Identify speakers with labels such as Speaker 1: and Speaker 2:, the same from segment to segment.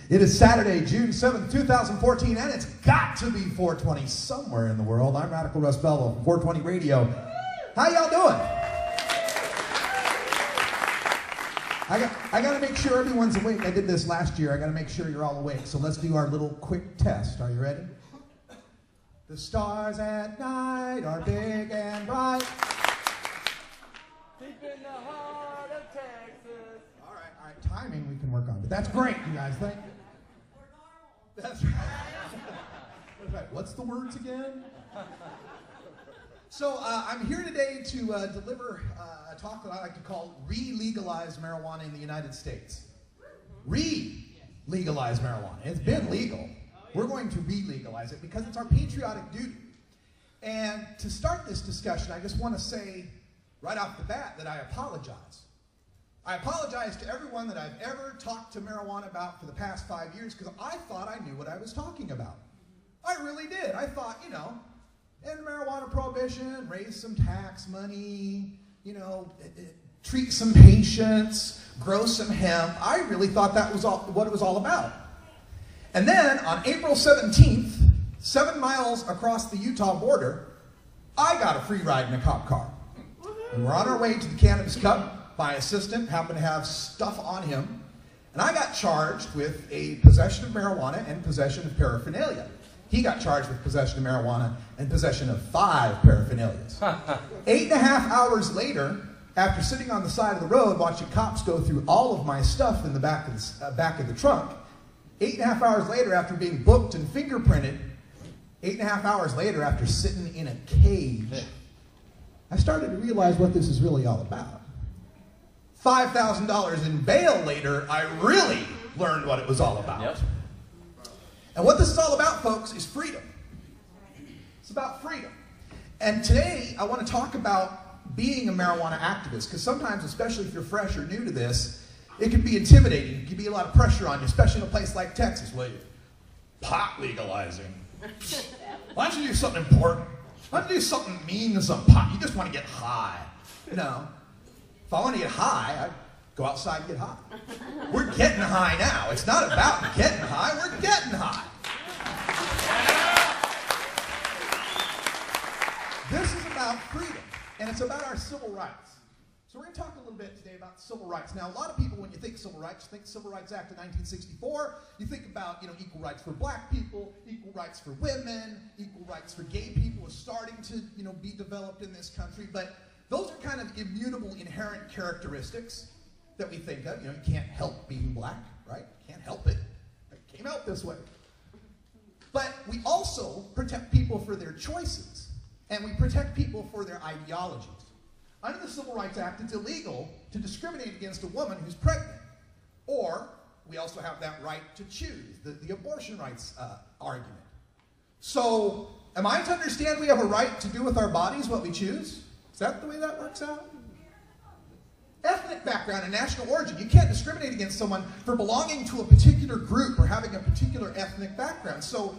Speaker 1: It is Saturday, June 7th, 2014, and it's got to be 420 somewhere in the world. I'm Radical Russ Belville from 420 Radio. How y'all doing? I got to make sure everyone's awake. I did this last year. I got to make sure you're all awake. So let's do our little quick test. Are you ready? The stars at night are big and bright.
Speaker 2: Deep in the heart of Texas.
Speaker 1: All right, timing we can work on. But that's great, you guys. Thank you. That's right. That's right. What's the words again? So I'm here today to deliver a talk that I like to call Re-Legalize Marijuana in the United States. Re-legalize marijuana. It's been legal. We're going to re-legalize it because it's our patriotic duty. And to start this discussion, I just want to say right off the bat that I apologize. I apologize to everyone that I've ever talked to marijuana about for the past 5 years because I thought I knew what I was talking about. I really did. I thought, you know, end marijuana prohibition, raise some tax money, you know, treat some patients, grow some hemp. I really thought that was what it was all about. And then on April 17th, 7 miles across the Utah border, I got a free ride in a cop car. And we're on our way to the Cannabis Cup. My assistant happened to have stuff on him, and I got charged with a possession of marijuana and possession of paraphernalia. He got charged with possession of marijuana and possession of 5 paraphernalias. 8.5 hours later, after sitting on the side of the road watching cops go through all of my stuff in the back of the trunk, 8.5 hours later after being booked and fingerprinted, 8.5 hours later after sitting in a cage, I started to realize what this is really all about. $5,000 in bail later, I really learned what it was all about.
Speaker 2: Yep.
Speaker 1: And what this is all about, folks, is freedom. It's about freedom. And today, I want to talk about being a marijuana activist, because sometimes, especially if you're fresh or new to this, it can be intimidating. It can be a lot of pressure on you, especially in a place like Texas, where pot legalizing. Why don't you do something important? Why don't you do something mean to some pot? You just want to get high, you know. If I want to get high, I'd go outside and get high. We're getting high now. It's not about getting high, we're getting high. This is about freedom, and it's about our civil rights. So we're going to talk a little bit today about civil rights. Now, a lot of people, when you think civil rights, you think Civil Rights Act of 1964. You think about, you know, equal rights for black people, equal rights for women, equal rights for gay people is starting to, you know, be developed in this country. But those are kind of immutable, inherent characteristics that we think of. You know, you can't help being black, right? You can't help it. It came out this way. But we also protect people for their choices, and we protect people for their ideologies. Under the Civil Rights Act, it's illegal to discriminate against a woman who's pregnant. Or we also have that right to choose, the abortion rights argument. So am I to understand we have a right to do with our bodies what we choose? Is that the way that works out? Ethnic background and national origin. You can't discriminate against someone for belonging to a particular group or having a particular ethnic background. So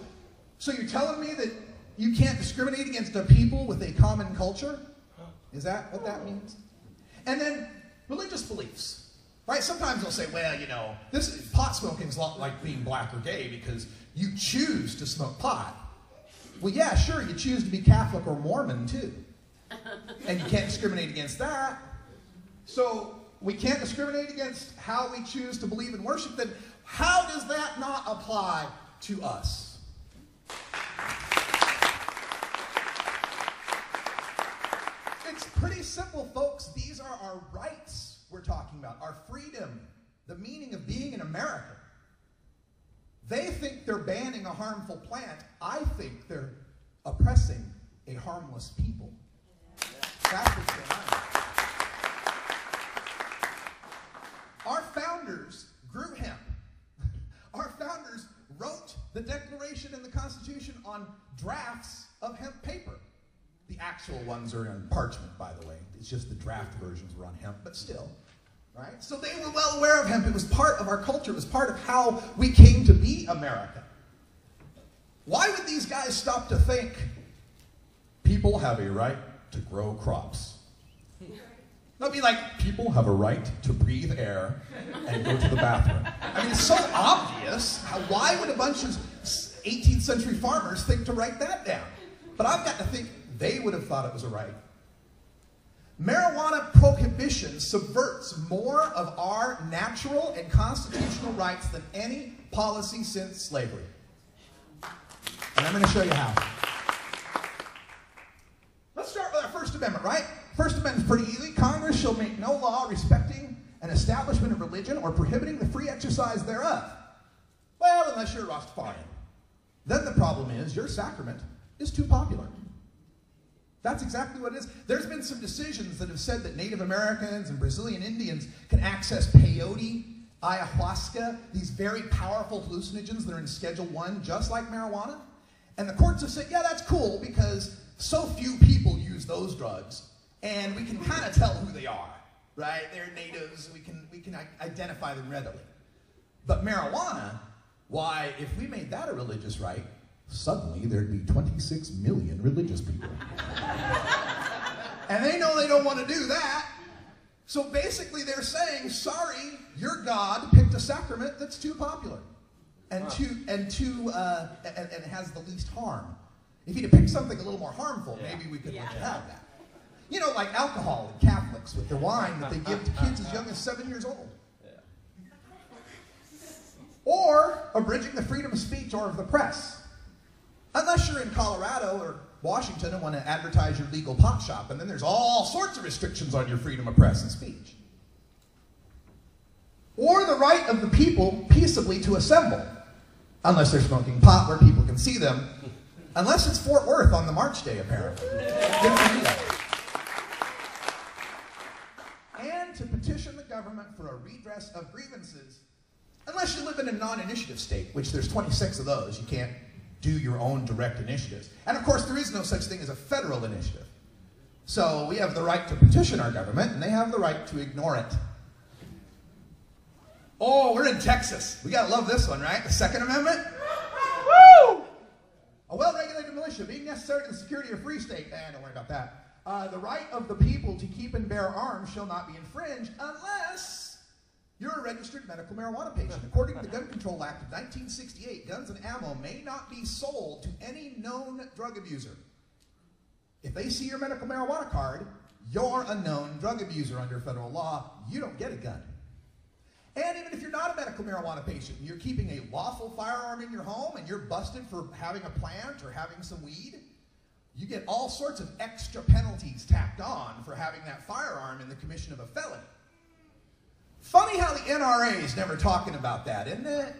Speaker 1: you're telling me that you can't discriminate against a people with a common culture? Is that what that means? And then religious beliefs, right? Sometimes they'll say, well, you know, pot smoking is a lot like being black or gay because you choose to smoke pot. Well, yeah, sure, you choose to be Catholic or Mormon too. And you can't discriminate against that. So we can't discriminate against how we choose to believe and worship. Then how does that not apply to us? It's pretty simple, folks. These are our rights we're talking about, our freedom, the meaning of being an American. They think they're banning a harmful plant. I think they're oppressing a harmless people. That's what's going on. Our founders grew hemp. Our founders wrote the Declaration and the Constitution on drafts of hemp paper. The actual ones are on parchment, by the way. It's just the draft versions were on hemp, but still, right? So they were well aware of hemp. It was part of our culture. It was part of how we came to be American. Why would these guys stop to think people have a right to grow crops? They'll be like, people have a right to breathe air and go to the bathroom. I mean, it's so obvious. Why would a bunch of 18th century farmers think to write that down? But I've got to think they would have thought it was a right. Marijuana prohibition subverts more of our natural and constitutional rights than any policy since slavery. And I'm going to show you how. Let's start with our First Amendment, right? First Amendment is pretty easy. Congress shall make no law respecting an establishment of religion or prohibiting the free exercise thereof. Well, unless you're a Rastafarian. Then the problem is your sacrament is too popular. That's exactly what it is. There's been some decisions that have said that Native Americans and Brazilian Indians can access peyote, ayahuasca, these very powerful hallucinogens that are in Schedule 1, just like marijuana. And the courts have said, yeah, that's cool because so few people use those drugs, and we can kind of tell who they are, right? They're natives, we can identify them readily. But marijuana, why, if we made that a religious right, suddenly there'd be 26 million religious people. And they know they don't want to do that. So basically they're saying, sorry, your God picked a sacrament that's too popular and has the least harm. If he'd have picked something a little more harmful, maybe we could let you have that. You know, like alcohol and Catholics with their wine that they give to kids as young as 7 years old. Or abridging the freedom of speech or of the press. Unless you're in Colorado or Washington and want to advertise your legal pot shop, and then there's all sorts of restrictions on your freedom of press and speech. Or the right of the people peaceably to assemble, unless they're smoking pot where people can see them, unless it's Fort Worth on the March Day, apparently. And to petition the government for a redress of grievances, unless you live in a non-initiative state, which there's 26 of those. You can't do your own direct initiatives. And of course, there is no such thing as a federal initiative. So we have the right to petition our government, and they have the right to ignore it. Oh, we're in Texas. We gotta love this one, right? The Second Amendment. Woo! A well-regulated militia being necessary to the security of a free state. Don't worry about that. The right of the people to keep and bear arms shall not be infringed unless you're a registered medical marijuana patient. According to the Gun Control Act of 1968, guns and ammo may not be sold to any known drug abuser. If they see your medical marijuana card, you're a known drug abuser under federal law. You don't get a gun. And even if you're not a medical marijuana patient, and you're keeping a lawful firearm in your home, and you're busted for having a plant or having some weed, you get all sorts of extra penalties tacked on for having that firearm in the commission of a felony. Funny how the NRA is never talking about that, isn't it?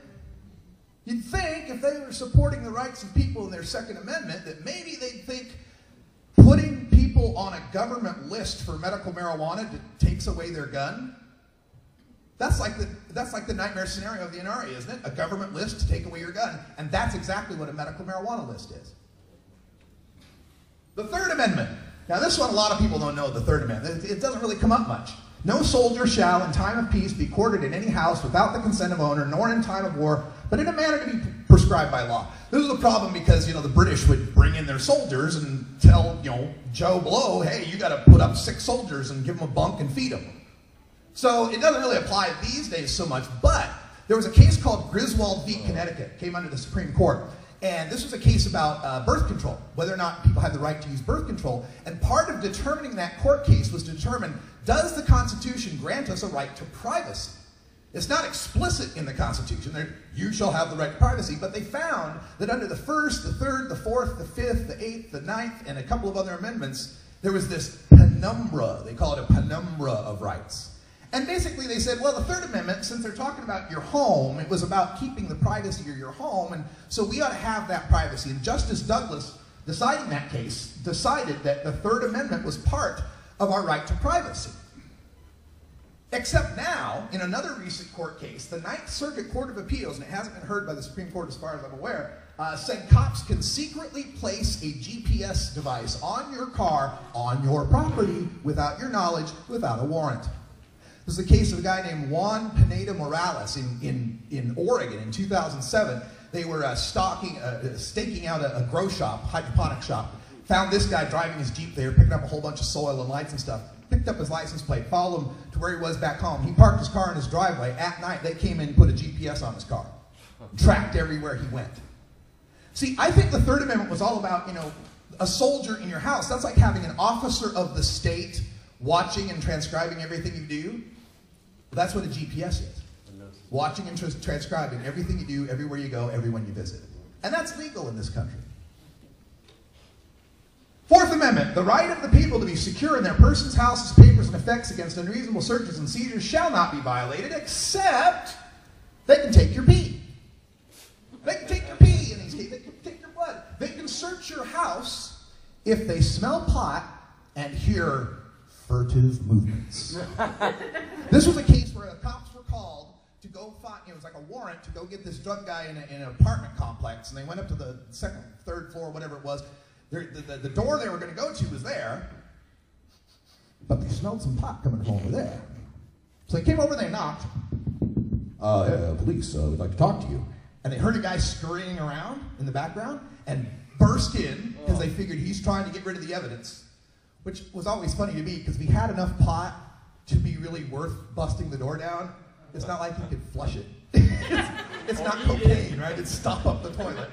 Speaker 1: You'd think if they were supporting the rights of people in their Second Amendment that maybe they'd think putting people on a government list for medical marijuana takes away their gun. That's like the nightmare scenario of the NRA, isn't it? A government list to take away your gun. And that's exactly what a medical marijuana list is. The Third Amendment. Now this one, a lot of people don't know the Third Amendment. It doesn't really come up much. No soldier shall, in time of peace, be quartered in any house without the consent of owner, nor in time of war, but in a manner to be prescribed by law. This was a problem because, the British would bring in their soldiers and tell, Joe Blow, hey, you got to put up 6 soldiers and give them a bunk and feed them. So it doesn't really apply these days so much, but there was a case called Griswold v. Connecticut, came under the Supreme Court. And this was a case about birth control, whether or not people had the right to use birth control. And part of determining that court case was to determine, does the Constitution grant us a right to privacy? It's not explicit in the Constitution, you shall have the right to privacy, but they found that under the First, the Third, the Fourth, the Fifth, the Eighth, the Ninth, and a couple of other amendments, there was this penumbra, they call it a penumbra of rights. And basically they said, well, the Third Amendment, since they're talking about your home, it was about keeping the privacy of your home, and so we ought to have that privacy. And Justice Douglas, deciding that case, decided that the Third Amendment was part of our right to privacy. Except now, in another recent court case, the Ninth Circuit Court of Appeals, and it hasn't been heard by the Supreme Court as far as I'm aware, said cops can secretly place a GPS device on your car, on your property, without your knowledge, without a warrant. This is the case of a guy named Juan Pineda Morales in Oregon in 2007. They were staking out a grow shop, hydroponic shop. Found this guy driving his Jeep there, picking up a whole bunch of soil and lights and stuff. picked up his license plate, followed him to where he was back home. He parked his car in his driveway. At night, they came in and put a GPS on his car. Tracked everywhere he went. See, I think the Third Amendment was all about, you know, a soldier in your house. That's like having an officer of the state watching and transcribing everything you do. That's what a GPS is. Watching and transcribing everything you do, everywhere you go, everyone you visit. And that's legal in this country. Fourth Amendment, the right of the people to be secure in their persons, houses, papers, and effects against unreasonable searches and seizures shall not be violated, except they can take your pee. They can take your pee in these cases. They can take your blood. They can search your house if they smell pot and hear furtive movements. This was a case where the cops were called to go find, it was like a warrant to go get this drug guy in an apartment complex, and they went up to the second, third floor, whatever it was. The door they were going to go to was there, but they smelled some pot coming from over there. So they came over, they knocked. Police, we'd like to talk to you. And they heard a guy scurrying around in the background and burst in because they figured he's trying to get rid of the evidence, which was always funny to me because we had enough pot to be really worth busting the door down. It's not like you could flush it. It's not cocaine, right? It'd stop up the toilet.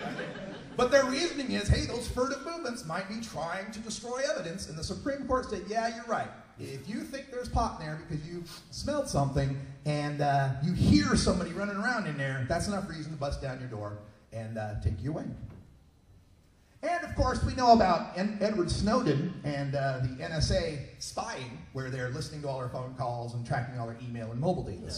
Speaker 1: But their reasoning is, hey, those furtive movements might be trying to destroy evidence. And the Supreme Court said, yeah, you're right. If you think there's pot in there because you smelled something and you hear somebody running around in there, that's enough reason to bust down your door and take you away. And, of course, we know about Edward Snowden and the NSA spying, where they're listening to all our phone calls and tracking all our email and mobile data.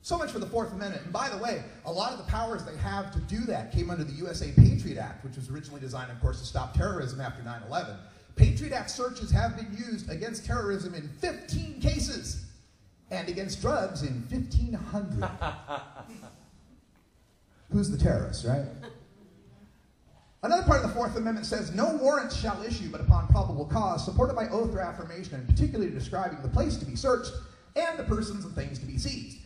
Speaker 1: So much for the Fourth Amendment. And by the way, a lot of the powers they have to do that came under the USA Patriot Act, which was originally designed, of course, to stop terrorism after 9/11. Patriot Act searches have been used against terrorism in 15 cases and against drugs in 1,500. Who's the terrorist, right? Another part of the Fourth Amendment says, no warrant shall issue but upon probable cause, supported by oath or affirmation, and particularly describing the place to be searched and the persons and things to be seized.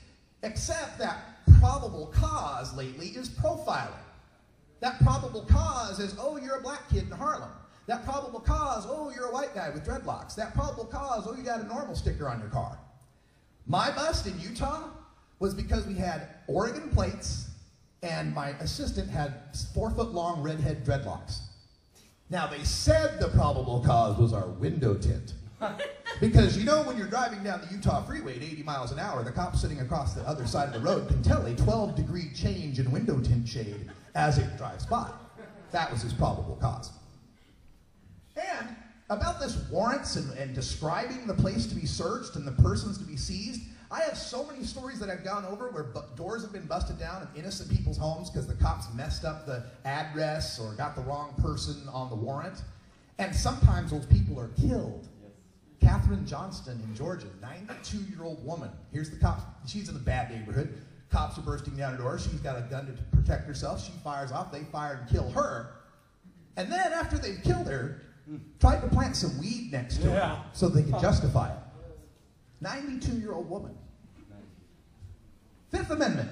Speaker 1: Except that probable cause lately is profiling. That probable cause is, oh, you're a black kid in Harlem. That probable cause, oh, you're a white guy with dreadlocks. That probable cause, oh, you got a normal sticker on your car. My bust in Utah was because we had Oregon plates and my assistant had 4-foot-long redhead dreadlocks. Now, they said the probable cause was our window tint. Because you know when you're driving down the Utah freeway at 80 miles an hour, the cop sitting across the other side of the road can tell a 12-degree change in window tint shade as it drives by. That was his probable cause. And about this warrants and describing the place to be searched and the persons to be seized, I have so many stories that I've gone over where doors have been busted down in innocent people's homes because the cops messed up the address or got the wrong person on the warrant. And sometimes those people are killed. Catherine Johnston in Georgia, 92-year-old woman. Here's the cops. She's in a bad neighborhood. Cops are bursting down her door. She's got a gun to protect herself. She fires off. They fire and kill her. And then after they've killed her, tried to plant some weed next to her so they could justify it. 92-year-old woman. Fifth Amendment.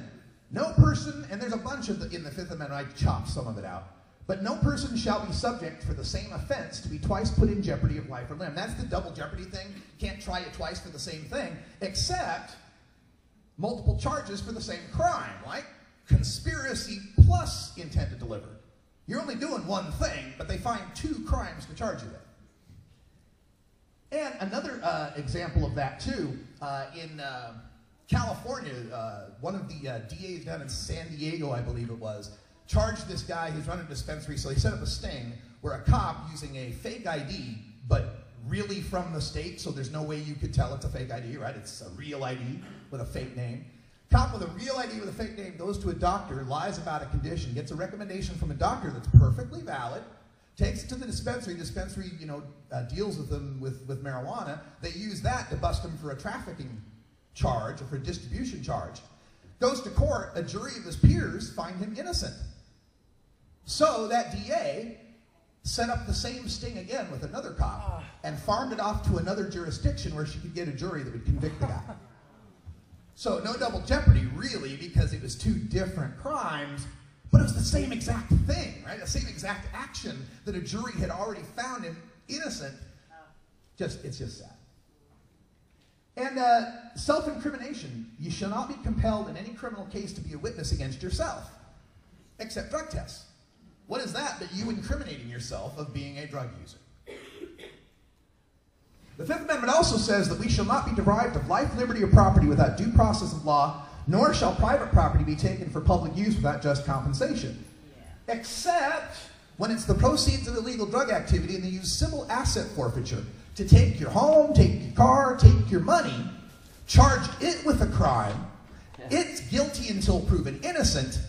Speaker 1: No person, and there's a bunch of in the Fifth Amendment, I chopped some of it out. But no person shall be subject for the same offense to be twice put in jeopardy of life or limb. That's the double jeopardy thing. Can't try it twice for the same thing, except multiple charges for the same crime, like conspiracy plus intent to deliver. You're only doing one thing, but they find 2 crimes to charge you with. And another example of that, too, in California, one of the DAs down in San Diego, I believe it was, charged this guy who's running a dispensary, so they set up a sting where a cop using a fake ID, but really from the state, so there's no way you could tell it's a fake ID, right? It's a real ID with a fake name. Cop with a real ID with a fake name goes to a doctor, lies about a condition, gets a recommendation from a doctor that's perfectly valid, takes it to the dispensary, deals with them with marijuana. They use that to bust him for a trafficking charge or for a distribution charge. Goes to court, a jury of his peers find him innocent. So that DA set up the same sting again with another cop and farmed it off to another jurisdiction where she could get a jury that would convict the guy. So no double jeopardy, really, because it was 2 different crimes, but it was the same exact thing, right? The same exact action that a jury had already found him innocent. It's just sad. And self-incrimination. You shall not be compelled in any criminal case to be a witness against yourself, except drug tests. What is that but you incriminating yourself of being a drug user? The Fifth Amendment also says that we shall not be deprived of life, liberty, or property without due process of law, nor shall private property be taken for public use without just compensation. Yeah. Except when it's the proceeds of illegal drug activity and they use civil asset forfeiture to take your home, take your car, take your money, charge it with a crime, it's guilty until proven innocent,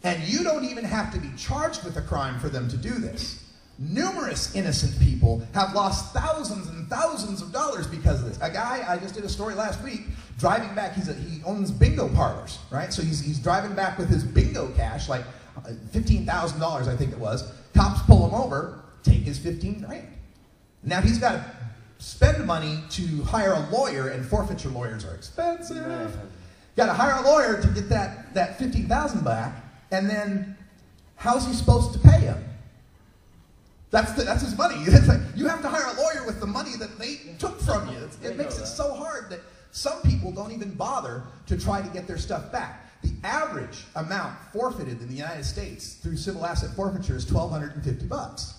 Speaker 1: and you don't even have to be charged with a crime for them to do this. Numerous innocent people have lost thousands and thousands of dollars because of this. A guy, I just did a story last week, driving back, he owns bingo parlors, right? So he's driving back with his bingo cash, like $15,000 I think it was. Cops pull him over, take his 15 grand. Now he's got to spend money to hire a lawyer, and forfeiture lawyers are expensive. Got to hire a lawyer to get that 15,000 back, and then how's he supposed to pay him? That's his money. You have to hire a lawyer with the money that they took from you. It makes it so hard that some people don't even bother to try to get their stuff back. The average amount forfeited in the United States through civil asset forfeiture is $1,250.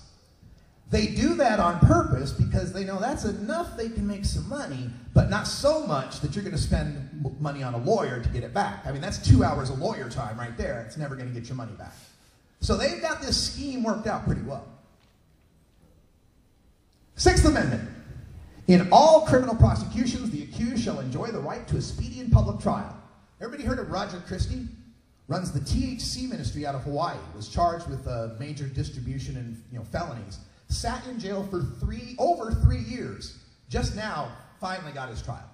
Speaker 1: They do that on purpose because they know that's enough they can make some money, but not so much that you're going to spend money on a lawyer to get it back. I mean, that's 2 hours of lawyer time right there. It's never going to get your money back. So they've got this scheme worked out pretty well. Sixth Amendment. In all criminal prosecutions, the accused shall enjoy the right to a speedy and public trial. Everybody heard of Roger Christie? Runs the THC ministry out of Hawaii. Was charged with major distribution and felonies. Sat in jail for over 3 years. Just now, finally got his trial.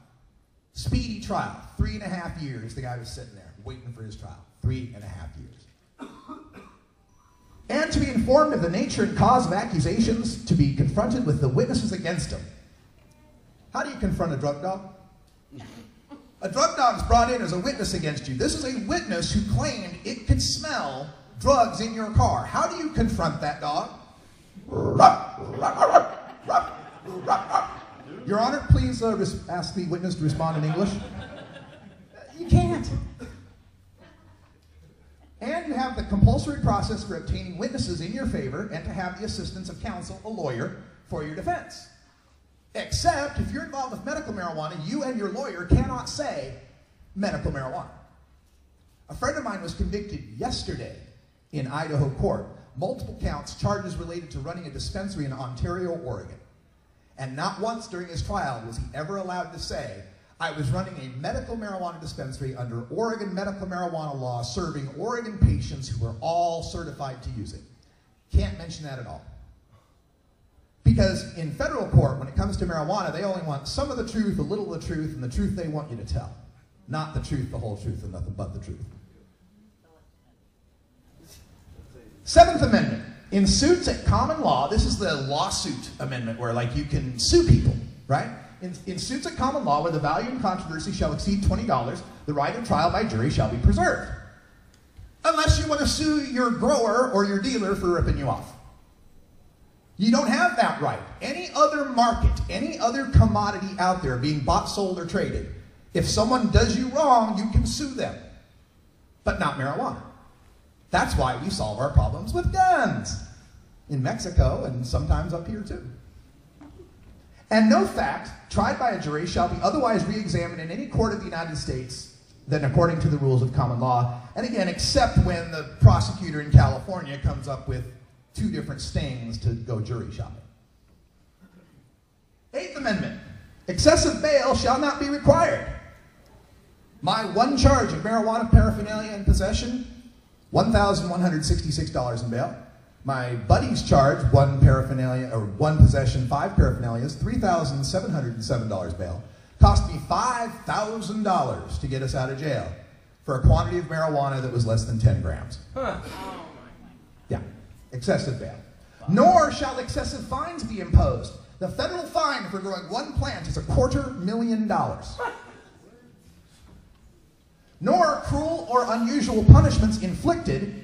Speaker 1: Speedy trial. 3.5 years the guy was sitting there waiting for his trial. 3.5 years. And to be informed of the nature and cause of accusations, to be confronted with the witnesses against him. How do you confront a drug dog? A drug dog is brought in as a witness against you. This is a witness who claimed it could smell drugs in your car. How do you confront that dog? Your Honor, please ask the witness to respond in English. You can't. And you have the compulsory process for obtaining witnesses in your favor and to have the assistance of counsel, a lawyer, for your defense. Except if you're involved with medical marijuana, you and your lawyer cannot say medical marijuana. A friend of mine was convicted yesterday in Idaho court. Multiple counts, charges related to running a dispensary in Ontario, Oregon. And not once during his trial was he ever allowed to say, I was running a medical marijuana dispensary under Oregon medical marijuana law, serving Oregon patients who were all certified to use it. Can't mention that at all. Because in federal court, when it comes to marijuana, they only want some of the truth, a little of the truth, and the truth they want you to tell. Not the truth, the whole truth, and nothing but the truth. Seventh Amendment. In suits at common law, this is the lawsuit amendment where like you can sue people, right? In suits at common law where the value in controversy shall exceed $20, the right of trial by jury shall be preserved. Unless you want to sue your grower or your dealer for ripping you off. You don't have that right. Any other market, any other commodity out there being bought, sold, or traded, if someone does you wrong, you can sue them. But not marijuana. That's why we solve our problems with guns. In Mexico and sometimes up here too. And no fact tried by a jury shall be otherwise re-examined in any court of the United States than according to the rules of common law. And again, except when the prosecutor in California comes up with 2 different stings to go jury shopping. Eighth Amendment. Excessive bail shall not be required. My one charge of marijuana paraphernalia and possession, $1,166 in bail. My buddy's charge, one possession, 5 paraphernalias, $3,707 bail. Cost me $5,000 to get us out of jail for a quantity of marijuana that was less than 10 grams. Huh. Yeah, excessive bail. Nor shall excessive fines be imposed. The federal fine for growing one plant is $250,000. Nor cruel or unusual punishments inflicted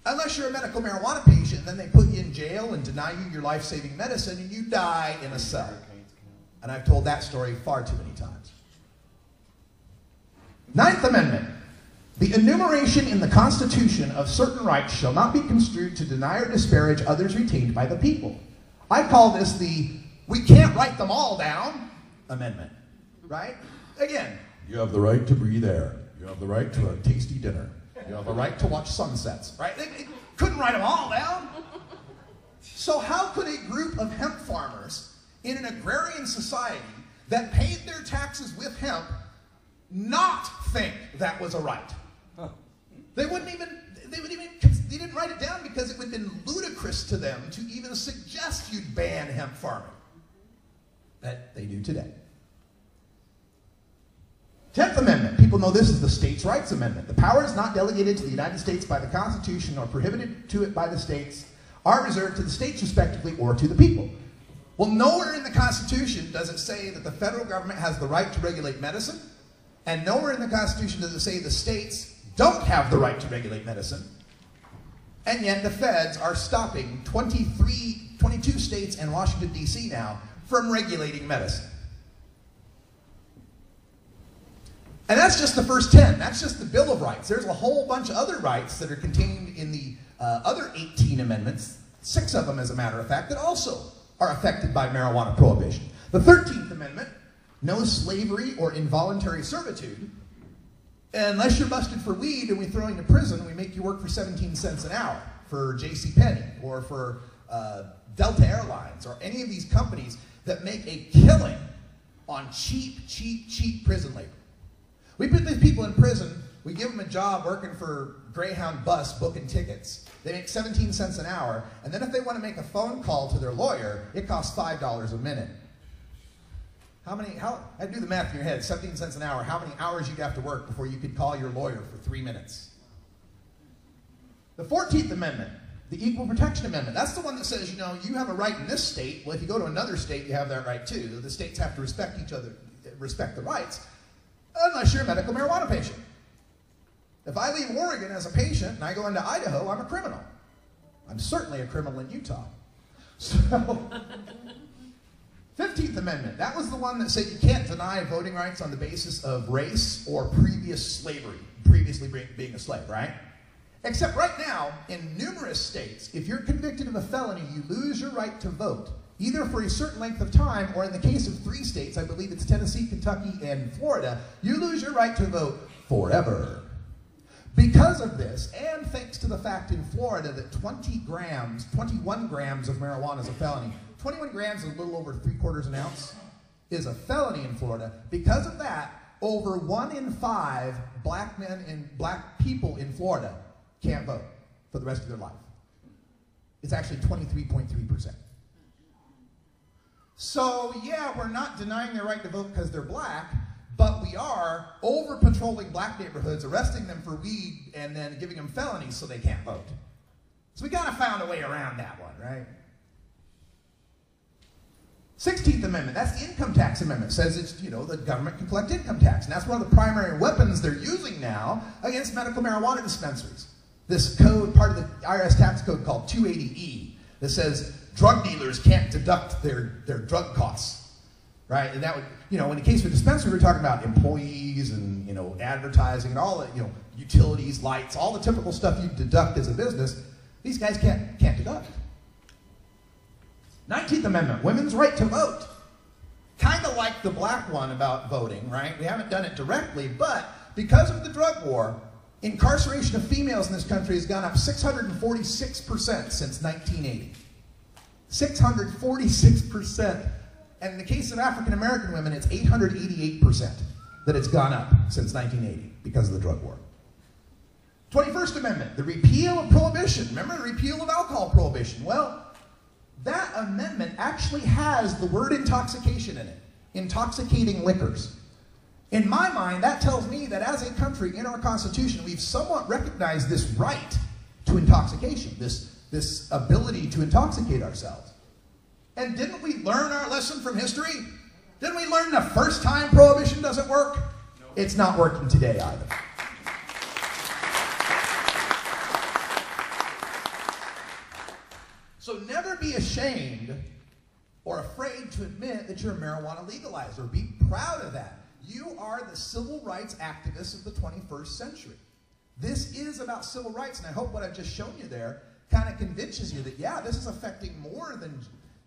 Speaker 1: unless you're a medical marijuana patient, then they put you in jail and deny you your life-saving medicine and you die in a cell. And I've told that story far too many times. Ninth Amendment. The enumeration in the Constitution of certain rights shall not be construed to deny or disparage others retained by the people. I call this the "we can't write them all down" amendment, right? Again, you have the right to breathe air. You have the right to a tasty dinner. You have a right to watch sunsets, right? They couldn't write them all down. So how could a group of hemp farmers in an agrarian society that paid their taxes with hemp not think that was a right? They didn't write it down because it would have been ludicrous to them to even suggest you'd ban hemp farming. That they do today. 10th Amendment. People know this is the States' Rights Amendment. The powers not delegated to the United States by the Constitution or prohibited to it by the states are reserved to the states respectively or to the people. Well, nowhere in the Constitution does it say that the federal government has the right to regulate medicine, and nowhere in the Constitution does it say the states don't have the right to regulate medicine, and yet the feds are stopping 22 states and Washington, D.C. now from regulating medicine. And that's just the first 10. That's just the Bill of Rights. There's a whole bunch of other rights that are contained in the other 18 amendments, 6 of them as a matter of fact, that also are affected by marijuana prohibition. The 13th Amendment, no slavery or involuntary servitude. Unless you're busted for weed and we throw you to prison, we make you work for 17 cents an hour for JCPenney or for Delta Airlines or any of these companies that make a killing on cheap prison labor. We put these people in prison, we give them a job working for Greyhound bus booking tickets. They make 17 cents an hour, and then if they want to make a phone call to their lawyer, it costs $5 a minute. I do the math in your head, 17 cents an hour, how many hours you'd have to work before you could call your lawyer for 3 minutes? The 14th Amendment, the Equal Protection Amendment, that's the one that says, you know, you have a right in this state. Well, if you go to another state, you have that right too. The states have to respect each other, respect the rights, unless you're a medical marijuana patient. If I leave Oregon as a patient and I go into Idaho, I'm a criminal. I'm certainly a criminal in Utah. So, 15th Amendment, that was the one that said you can't deny voting rights on the basis of race or previous slavery, previously being a slave, right? Except right now, in numerous states, if you're convicted of a felony, you lose your right to vote, either for a certain length of time, or in the case of 3 states, I believe it's Tennessee, Kentucky, and Florida, you lose your right to vote forever. Because of this, and thanks to the fact in Florida that 21 grams of marijuana is a felony, 21 grams is a little over 3/4 ounce, is a felony in Florida. Because of that, over 1 in 5 black men and black people in Florida can't vote for the rest of their life. It's actually 23.3%. So yeah, we're not denying their right to vote because they're black, but we are over-patrolling black neighborhoods, arresting them for weed, and then giving them felonies so they can't vote. So we kind of found a way around that one, right? 16th Amendment, that's the Income Tax Amendment. It says it's, you know, the government can collect income tax. And that's one of the primary weapons they're using now against medical marijuana dispensaries. This code, part of the IRS tax code called 280E, that says drug dealers can't deduct their drug costs, right? And that would, you know, in the case of a dispensary, we're talking about employees and, you know, advertising and all the, you know, utilities, lights, all the typical stuff you deduct as a business. These guys can't deduct. 19th Amendment, women's right to vote. Kind of like the black one about voting, right? We haven't done it directly, but because of the drug war, incarceration of females in this country has gone up 646% since 1980. 646%. And in the case of African American women, it's 888% that it's gone up since 1980 because of the drug war. 21st Amendment, the repeal of prohibition. Remember the repeal of alcohol prohibition? Well, that amendment actually has the word intoxication in it. Intoxicating liquors. In my mind, that tells me that as a country in our Constitution, we've somewhat recognized this right to intoxication, this ability to intoxicate ourselves. And didn't we learn our lesson from history? Didn't we learn the first time prohibition doesn't work? No. It's not working today either. So never be ashamed or afraid to admit that you're a marijuana legalizer. Be proud of that. You are the civil rights activists of the 21st century. This is about civil rights, and I hope what I've just shown you there kind of convinces you that, yeah, this is affecting more than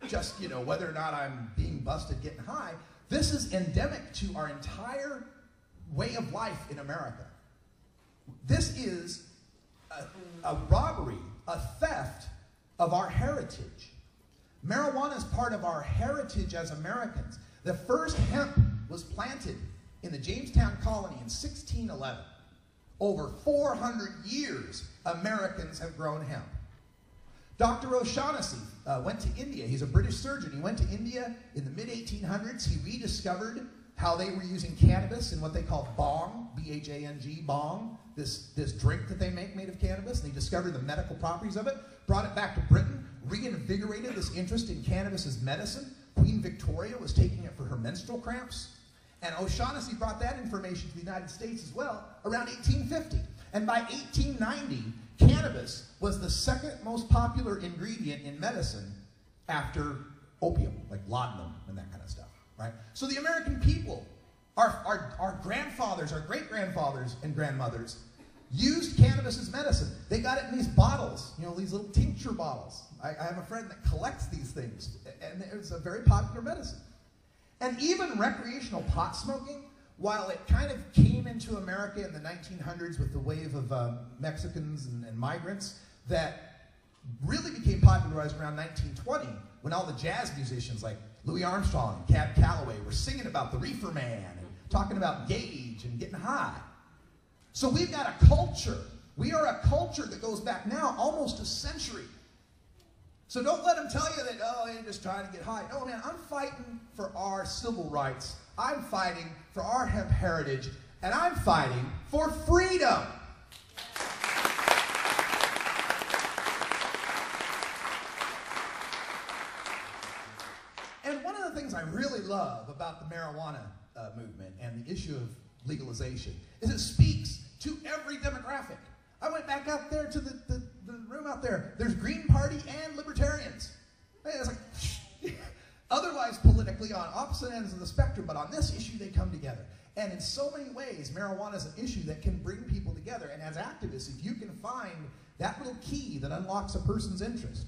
Speaker 1: just, you know, whether or not I'm being busted getting high. This is endemic to our entire way of life in America. This is a robbery, a theft of our heritage. Marijuana is part of our heritage as Americans. The first hemp was planted in the Jamestown colony in 1611. Over 400 years, Americans have grown hemp. Dr. O'Shaughnessy went to India. He's a British surgeon. He went to India in the mid-1800s. He rediscovered how they were using cannabis in what they call bhang, B-H-A-N-G, bhang, this drink that they make made of cannabis. And he discovered the medical properties of it, brought it back to Britain, reinvigorated this interest in cannabis as medicine. Queen Victoria was taking it for her menstrual cramps. And O'Shaughnessy brought that information to the United States as well around 1850. And by 1890, cannabis was the second most popular ingredient in medicine after opium, like laudanum and that kind of stuff, right? So the American people, our grandfathers, our great-grandfathers and grandmothers used cannabis as medicine. They got it in these bottles, you know, these little tincture bottles. I have a friend that collects these things, and it's a very popular medicine. And even recreational pot smoking, while it kind of came into America in the 1900s with the wave of Mexicans and migrants that really became popularized around 1920 when all the jazz musicians like Louis Armstrong and Cab Calloway were singing about the reefer man and talking about gauge and getting high. So we've got a culture. We are a culture that goes back now almost a century. So don't let them tell you that, oh, you're just trying to get high. No, man, I'm fighting for our civil rights. I'm fighting for our hemp heritage, and I'm fighting for freedom. And one of the things I really love about the marijuana movement and the issue of legalization is it speaks to every demographic. I went back out there to the room out there. There's Green Party and Libertarians. It's like, otherwise politically on opposite ends of the spectrum, but on this issue they come together. And in so many ways, marijuana is an issue that can bring people together. And as activists, if you can find that little key that unlocks a person's interest,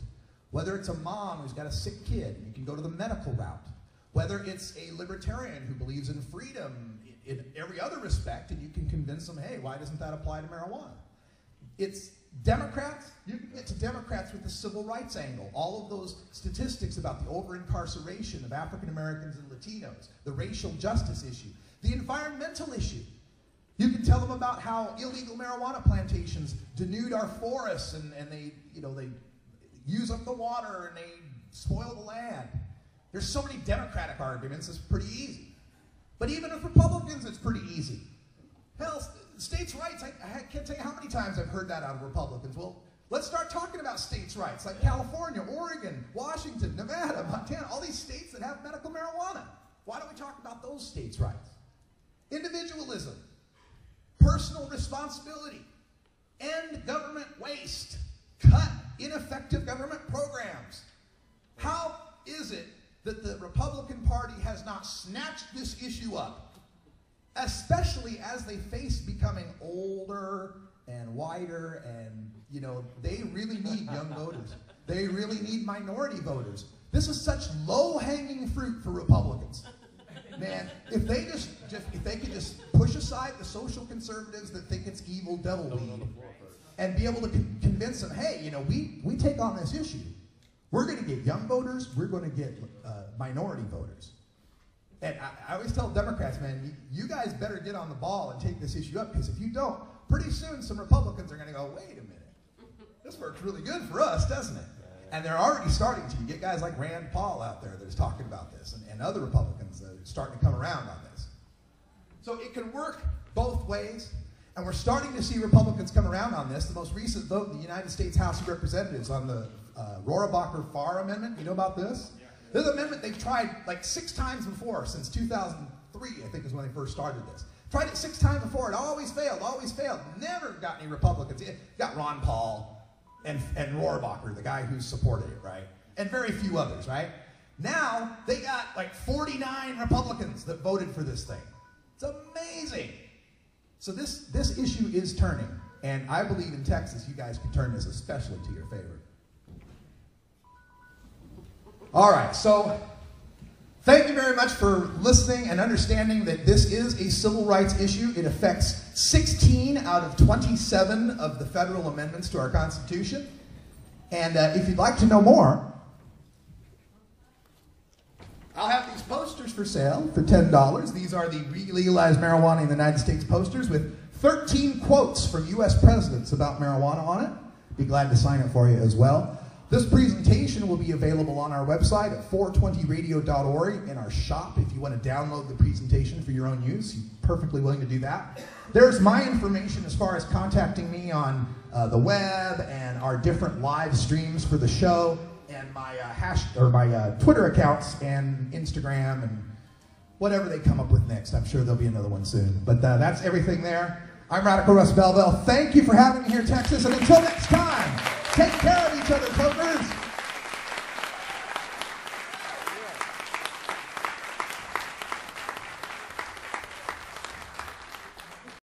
Speaker 1: whether it's a mom who's got a sick kid, you can go to the medical route. Whether it's a libertarian who believes in freedom in every other respect, and you can convince them, hey, why doesn't that apply to marijuana? It's Democrats, you can get to Democrats with the civil rights angle. All of those statistics about the over-incarceration of African Americans and Latinos, the racial justice issue, the environmental issue. You can tell them about how illegal marijuana plantations denude our forests and they use up the water and they spoil the land. There's so many Democratic arguments, it's pretty easy. But even with Republicans, it's pretty easy. Hell, states' rights, I can't tell you how many times I've heard that out of Republicans. Well, let's start talking about states' rights, like California, Oregon, Washington, Nevada, Montana, all these states that have medical marijuana. Why don't we talk about those states' rights? Individualism, personal responsibility, end government waste, cut ineffective government programs. How is it that the Republican Party has not snatched this issue up, especially as they face becoming older and whiter, and they really need young voters. They really need minority voters. This is such low-hanging fruit for Republicans. Man, if they could just push aside the social conservatives that think it's evil devil weed and be able to convince them, hey, we take on this issue. We're going to get young voters. We're going to get minority voters. And I always tell Democrats, man, you guys better get on the ball and take this issue up, because if you don't, pretty soon some Republicans are going to go, wait a minute. This works really good for us, doesn't it? And they're already starting to. You get guys like Rand Paul out there that's talking about this, and other Republicans that are starting to come around on this. So it can work both ways, and we're starting to see Republicans come around on this. The most recent vote in the United States House of Representatives on the Rohrabacher-Farr Amendment, you know about this? This amendment they've tried like 6 times before, since 2003, I think is when they first started this. Tried it 6 times before, it always failed, never got any Republicans. It got Ron Paul and Rohrabacher, the guy who supported it, right? And very few others, right? Now, they got like 49 Republicans that voted for this thing. It's amazing. So this issue is turning, and I believe in Texas you guys can turn this especially to your favor. All right, so thank you very much for listening and understanding that this is a civil rights issue. It affects 16 out of 27 of the federal amendments to our Constitution. And if you'd like to know more, I'll have these posters for sale for $10. These are the Legalize Marijuana in the United States posters with 13 quotes from U.S. presidents about marijuana on it. Be glad to sign it for you as well. This presentation will be available on our website at 420radio.org in our shop if you want to download the presentation for your own use. You're perfectly willing to do that. There's my information as far as contacting me on the web and our different live streams for the show, and my Twitter accounts and Instagram and whatever they come up with next. I'm sure there'll be another one soon. But that's everything there. I'm Radical Russ Belville. Thank you for having me here, Texas. And until next time, take care of each other, folks.